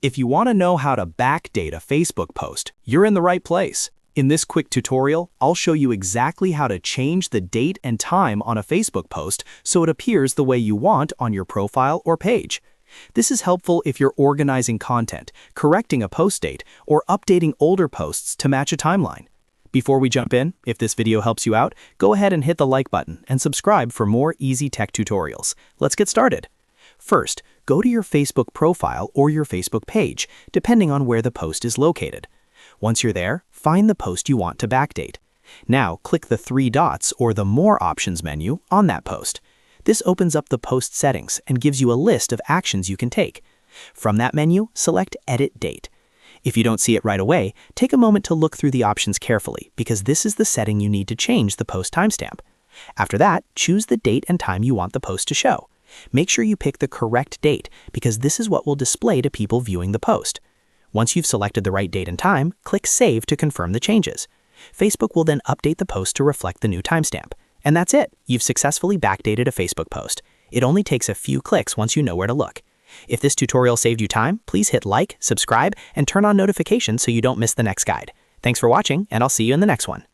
If you want to know how to backdate a Facebook post, you're in the right place. In this quick tutorial, I'll show you exactly how to change the date and time on a Facebook post so it appears the way you want on your profile or page. This is helpful if you're organizing content, correcting a post date, or updating older posts to match a timeline. Before we jump in, if this video helps you out, go ahead and hit the like button and subscribe for more easy tech tutorials. Let's get started. First, go to your Facebook profile or your Facebook page, depending on where the post is located. Once you're there, find the post you want to backdate. Now, click the three dots or the More Options menu on that post. This opens up the post settings and gives you a list of actions you can take. From that menu, select Edit Date. If you don't see it right away, take a moment to look through the options carefully because this is the setting you need to change the post timestamp. After that, choose the date and time you want the post to show. Make sure you pick the correct date because this is what will display to people viewing the post. Once you've selected the right date and time, click Save to confirm the changes. Facebook will then update the post to reflect the new timestamp. And that's it. You've successfully backdated a Facebook post. It only takes a few clicks once you know where to look. If this tutorial saved you time, please hit like, subscribe, and turn on notifications so you don't miss the next guide. Thanks for watching, and I'll see you in the next one.